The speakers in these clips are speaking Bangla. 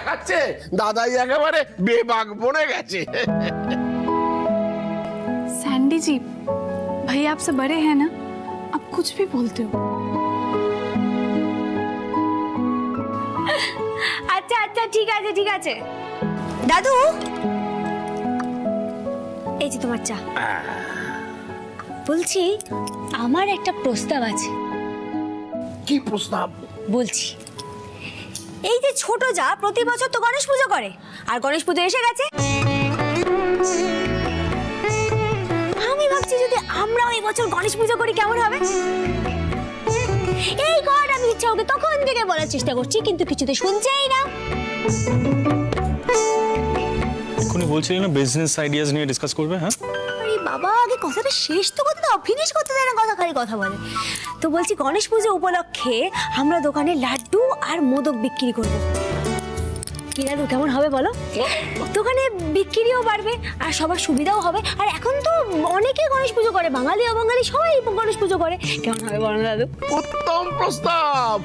দেখাচ্ছে দাদাই একেবারে বেবাক বনে গেছে। सैंडी जी, भैया आपसे बड़े हैं ना, आप कुछ भी बोलते हो। আচ্ছা আচ্ছা ঠিক আছে ঠিক আছে। দাদু এই যে তোমার চা। বলছি আমার একটা প্রস্তাব আছে। কি প্রস্তাব? বলছি এই যে ছোট যা প্রতি বছর তো গণেশ পুজো করে, আর গণেশ পুজো এসে গেছে, আমি ভাবছি যদি আমরাও এই বছর গণেশ পুজো করি কেমন হবে। এই গড আমি ইচ্ছা ওকে তখন থেকে বলার চেষ্টা করছি কিন্তু কিছুতে শুনছেই না। এখনই বলছিলেন না বিজনেস আইডিয়াস নিয়ে ডিসকাস করবে। হ্যাঁ আরে বাবা আগে কথাটা শেষ তো করতে দাও, ফিনিশ করতে দেয় না, কথা খালি কথা বলে। তো বলছি গণেশ পুজো উপলক্ষে আমরা দোকানে লাড্ডু আর মোদক বিক্রি করব। কি দাদু কেমন হবে বলো? দোকানে বিক্রিও বাড়বে আর সবার সুবিধাও হবে। আর এখন তো অনেকে গণেশ পুজো করে, বাঙালি অবাঙালি সবাই গণেশ পুজো করে। কেমন হবে বলো দাদু? উত্তম প্রস্তাব,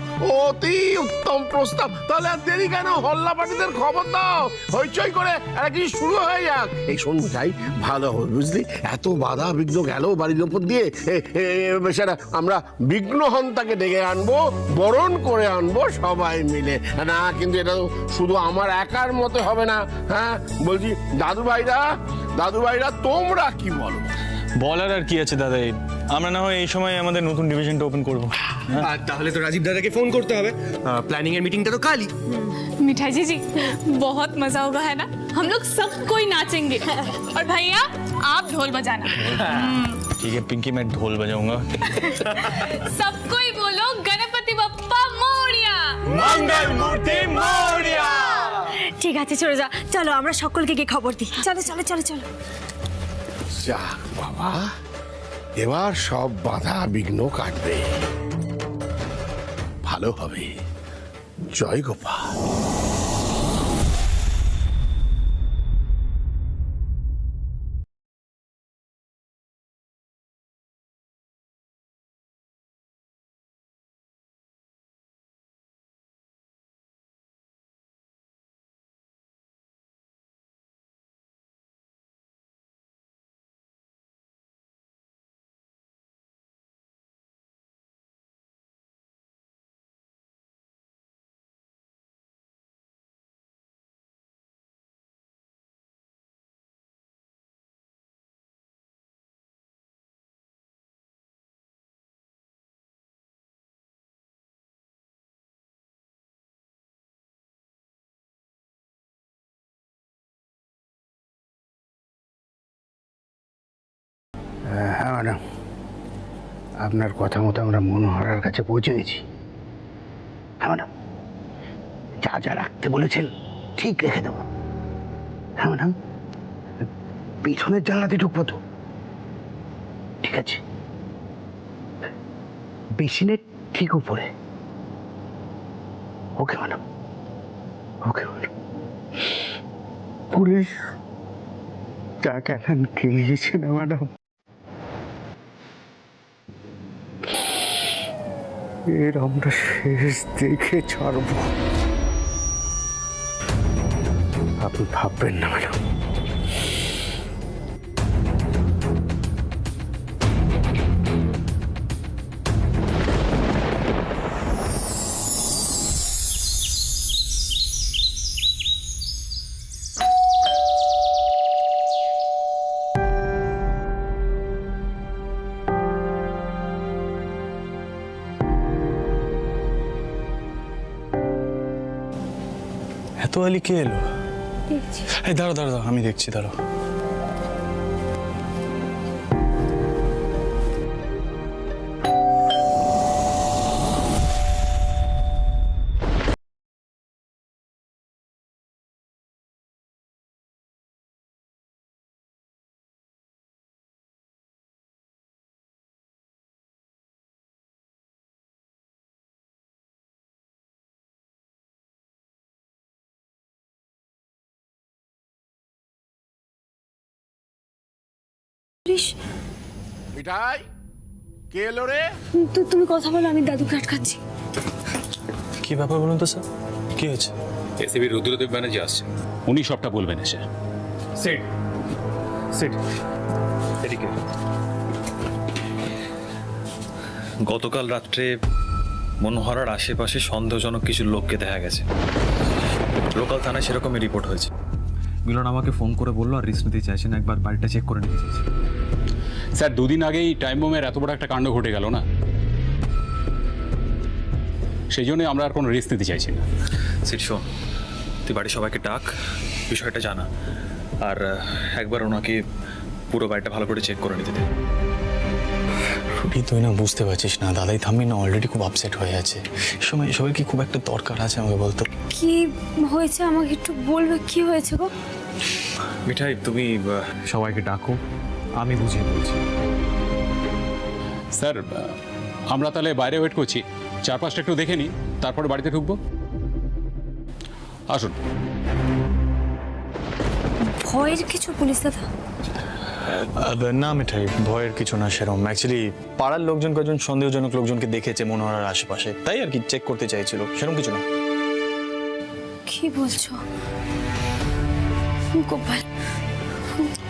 অতি উত্তম প্রস্তাব। তাহলে আর দেরি কেন, হল্লা পার্টিদের খবর দাও, হইচই করে আর কিছু শুরু হয়ে যাক। এই শোন যাই ভালো হবে বুঝলি, এত বাধা বিঘ্ন গেল বাড়ির উপর দিয়ে, বেচারা আমরা বিঘ্নহন্তাকে ডেকে আনবো, বরণ করে আনবো সবাই মিলে। না কিন্তু এটা শুধু আমার একার মতে হবে না। হ্যাঁ বলছি দাদু ভাইরা তোমরা কি বলো? বলার আর কি আছে দাদা, আমরা না হয় এই সময় আমাদের নতুন ডিভিশনটা ওপেন করবো। আর তাহলে তো রাজীব দাদাকে ফোন করতে হবে, প্ল্যানিং এর মিটিংটা তো কালই। मिठाई जी बहुत मजा होगा है ना, हम लोग सब कोई नाचेंगे और भैया आप ढोल बजाना। ठीक है पिंकी, मैं ढोल बजाऊंगा। सब कोई बोलो गणपति बप्पा मोरिया। मंगल मूर्ति मोरिया। ঠিক আছে চলে যা, চলো আমরা সকলকে গিয়ে খবর দিই। চলো চলো চলো চলো। যাক বাবা, এবার সব বাধা বিঘ্ন কাটবে, ভালো হবে। জয় গোপাল। হ্যাঁ ম্যাডাম, আপনার কথা মতো আমরা মনোহরার কাছে পৌঁছে গেছি। হ্যাঁ ম্যাডাম, যা যা রাখতে বলেছেন ঠিক রেখে দেবো। হ্যাঁ ম্যাডাম, পিছনের জানলাতে ঢুকবো তো? ঠিক আছে, বেসিনের ঠিক উপরে। Okay madam, okay madam. Police টাকা খেয়েছে না ম্যাডাম, এর আমরা শেষ দেখে ছাড়ব। আপনি ভাববেন না ম্যাডাম। এত আলি কে এলো? এই দাঁড়ো দাঁড়ো দাঁড়ো, আমি দেখছি, দাঁড়ো। পুলিশ মিঠাই কে এলো রে? তুমি কথা বলো, আমি দাদুকে আটকাচ্ছি। কি ব্যাপার বলুন তো স্যার, কি হয়েছে? এসিবি রুদ্রদেব ব্যানার্জি আসছেন, উনি সবটা বলবেন এসে। সিট সিট এদিকে। গতকাল রাত্রে মনোহরার আশেপাশে সন্দেহজনক কিছু লোককে দেখা গেছে। লোকাল থানায় সেরকমই রিপোর্ট হয়েছে। মিলন আমাকে ফোন করে বললো আর রিস্ক নিতে চাইছেন, একবার বাড়িটা চেক করে নিতে চাইছে। স্যার, দুদিন আগেই টাইম বোমের এত বড় একটা কাণ্ড ঘটে গেল না, সেই জন্য আমরা আর কোনো রিস্ক নিতে চাইছি না। সিট শোন, তুই বাড়ির সবাইকে ডাক, বিষয়টা জানা, আর একবার ওনাকে পুরো বাড়িটা ভালো করে চেক করে নিতে দে। রুটি, তুই না বুঝতে পারছিস না, দাদাই থামি না অলরেডি খুব আপসেট হয়ে আছে। সময় সবাই কি খুব একটা দরকার আছে আমাকে বলতো? কি হয়েছে আমাকে একটু বলবে, কি হয়েছে গো? মিঠাই, তুমি সবাইকে ডাকো, আমি বুঝিয়ে বলছি। স্যার, আমরা তাহলে বাইরে ওয়েট করছি, চারপাশটা একটু দেখে নিই, তারপরে বাড়িতে ঢুকবো। আসুন। ভয়ের কিছু পুলিশ দাদা? না মিঠাই, ভয়ের কিছু না সেরকম। অ্যাকচুয়ালি পাড়ার লোকজন কয়েকজন সন্দেহজনক লোকজনকে দেখেছে মনোহরার আশেপাশে, তাই আর কি চেক করতে চাইছিল, সেরকম কিছু না। কি বলছো গোপাল?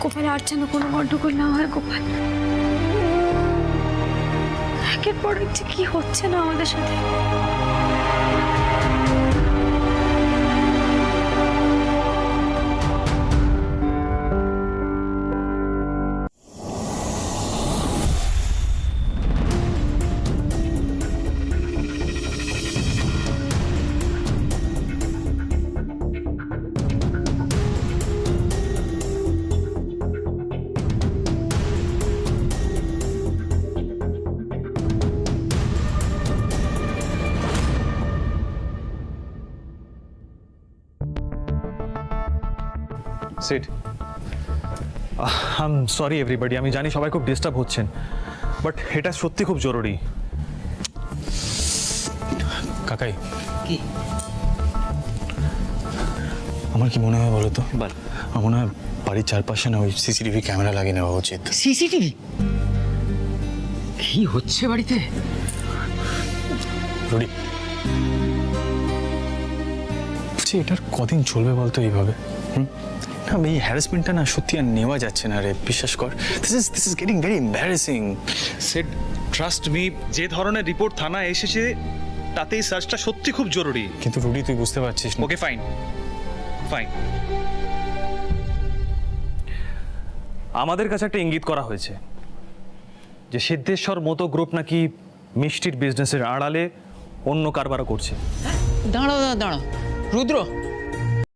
গোপাল, আর যেন কোনো গন্ডগোল না হয় গোপাল। একের পর এক যে কি হচ্ছে না আমাদের সাথে। Seat. I am sorry everybody, আমি জানি সবাই খুব ডিস্টার্ব হচ্ছেন, বাট এটা সত্যি খুব জরুরি। কাকাই, কি আমার কি মনে হয় বলো তো? আমার মনে হয় বাড়ির চারপাশে না ওই সিসিটিভি ক্যামেরা লাগিয়ে নেওয়া উচিত। সিসিটিভি? কি হচ্ছে বাড়িতে? রুডি, বলছি এটার কদিন চলবে বলতো এইভাবে? না, এই হ্যারাসমেন্টটা না সত্যি আর নেওয়া যাচ্ছে না রে, বিশ্বাস কর। This is getting very embarrassing. Set, trust me, যে ধরনের রিপোর্ট থানায় এসেছে তাতে এই সার্চটা সত্যি খুব জরুরি। কিন্তু রুডি, তুই বুঝতে পারছিস না। ওকে ফাইন ফাইন, আমাদের কাছে একটা ইঙ্গিত করা হয়েছে যে সিদ্ধেশ্বর মতো গ্রুপ নাকি মিষ্টির বিজনেসের আড়ালে অন্য কারবারও করছে। দাঁড়াও রুদ্র,